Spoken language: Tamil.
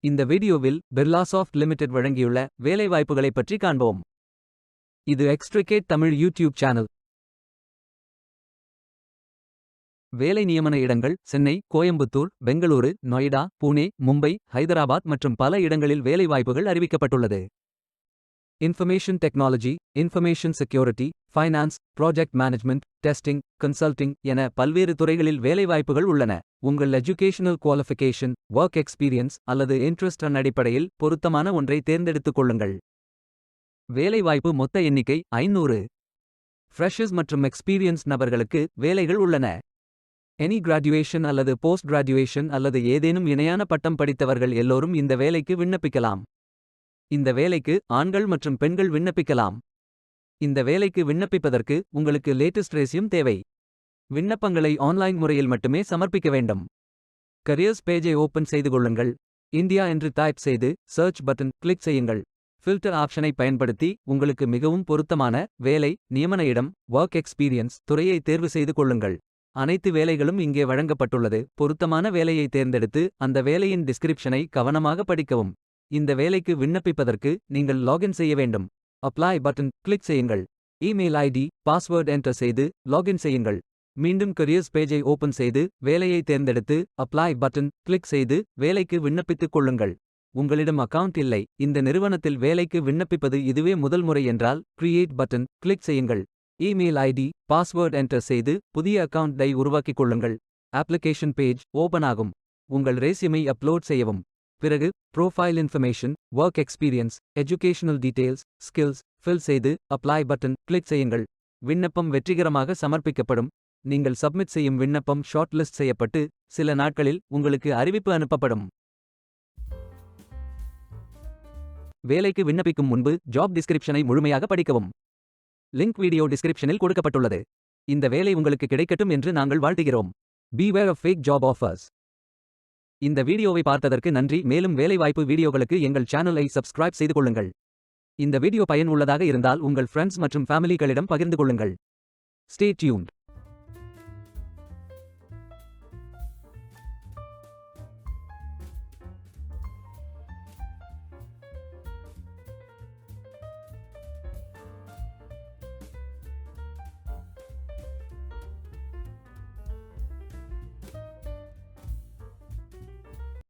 இந்த வீடியோவில் பிர்லாசாஃப்ட் லிமிடெட் வழங்கியுள்ள வேலைவாய்ப்புகளைப் பற்றி காண்போம். இது எக்ஸ்ட்ரிகேட் தமிழ் யூடியூப் சேனல். வேலை நியமன இடங்கள் சென்னை, கோயம்புத்தூர், பெங்களூரு, நொய்டா, புனே, மும்பை, ஹைதராபாத் மற்றும் பல இடங்களில் வேலைவாய்ப்புகள் அறிவிக்கப்பட்டுள்ளது. Information technology, information security, finance, project management, testing, consulting என பல்வேறு துறைகளில் வேலைவாய்ப்புகள் உள்ளன. உங்கள் எஜுகேஷனல் குவாலிஃபிகேஷன், ஒர்க் எக்ஸ்பீரியன்ஸ் அல்லது இன்ட்ரெஸ்ட் அடிப்படையில் பொருத்தமான ஒன்றை தேர்ந்தெடுத்துக் கொள்ளுங்கள். வேலைவாய்ப்பு மொத்த எண்ணிக்கை 500. ஃப்ரெஷர்ஸ் மற்றும் எக்ஸ்பீரியன்ஸ் நபர்களுக்கு வேலைகள் உள்ளன. எனி கிராஜுவேஷன் அல்லது போஸ்ட் கிராஜுவேஷன் அல்லது ஏதேனும் இணையான பட்டம் படித்தவர்கள் எல்லோரும் இந்த வேலைக்கு விண்ணப்பிக்கலாம். இந்த வேலைக்கு ஆண்கள் மற்றும் பெண்கள் விண்ணப்பிக்கலாம். இந்த வேலைக்கு விண்ணப்பிப்பதற்கு உங்களுக்கு லேட்டஸ்ட் ரெஸ்யூம் தேவை. விண்ணப்பங்களை ஆன்லைன் முறையில் மட்டுமே சமர்ப்பிக்க வேண்டும். கரியர்ஸ் பேஜை ஓபன் செய்து கொள்ளுங்கள். இந்தியா என்று டைப் செய்து சர்ச் பட்டன் கிளிக் செய்யுங்கள். ஃபில்டர் ஆப்ஷனை பயன்படுத்தி உங்களுக்கு மிகவும் பொருத்தமான வேலை, நியமன இடம், ஒர்க் எக்ஸ்பீரியன்ஸ் துறையை தேர்வு செய்து கொள்ளுங்கள். அனைத்து வேலைகளும் இங்கே வழங்கப்பட்டுள்ளது. பொருத்தமான வேலையை தேர்ந்தெடுத்து அந்த வேலையின் டிஸ்கிரிப்ஷனை கவனமாக படிக்கவும். இந்த வேலைக்கு விண்ணப்பிப்பதற்கு நீங்கள் லாகின் செய்ய வேண்டும். அப்ளை பட்டன் கிளிக் செய்யுங்கள். இமெயில் ஐடி, பாஸ்வேர்ட் என்டர் செய்து லாகின் செய்யுங்கள். மீண்டும் கரியர்ஸ் பேஜை ஓபன் செய்து வேலையை தேர்ந்தெடுத்து அப்ளை பட்டன் கிளிக் செய்து வேலைக்கு விண்ணப்பித்துக் கொள்ளுங்கள். உங்களிடம் அக்கவுண்ட் இல்லை, இந்த நிறுவனத்தில் வேலைக்கு விண்ணப்பிப்பது இதுவே முதல் முறை என்றால் கிரியேட் பட்டன் கிளிக் செய்யுங்கள். இமெயில் ஐடி, பாஸ்வேர்ட் என்டர் செய்து புதிய அக்கவுண்டை உருவாக்கிக் கொள்ளுங்கள். அப்ளிகேஷன் பேஜ் ஓபன் ஆகும். உங்கள் ரெஸ்யூமை அப்லோட் செய்யவும். பிறகு profile information, work experience, educational details, skills fill செய்து அப்ளை பட்டன் கிளிக் செய்யுங்கள். விண்ணப்பம் வெற்றிகரமாக சமர்ப்பிக்கப்படும். நீங்கள் சப்மிட் செய்யும் விண்ணப்பம் ஷார்ட் லிஸ்ட் செய்யப்பட்டு சில நாட்களில் உங்களுக்கு அறிவிப்பு அனுப்பப்படும். வேலைக்கு விண்ணப்பிக்கும் முன்பு ஜாப் டிஸ்கிரிப்ஷனை முழுமையாக படிக்கவும். லிங்க் வீடியோ டிஸ்கிரிப்ஷனில் கொடுக்கப்பட்டுள்ளது. இந்த வேலை உங்களுக்கு கிடைக்கட்டும் என்று நாங்கள் வாழ்த்துகிறோம். Beware of fake job offers. இந்த வீடியோவை பார்த்ததற்கு நன்றி. மேலும் வேலைவாய்ப்பு வீடியோகளுக்கு எங்கள் சேனலை சப்ஸ்கிரைப் செய்து கொள்ளுங்கள். இந்த வீடியோ பயன் உள்ளதாக இருந்தால் உங்கள் ஃப்ரெண்ட்ஸ் மற்றும் ஃபேமிலிகளிடம் பகிர்ந்து கொள்ளுங்கள். Stay tuned.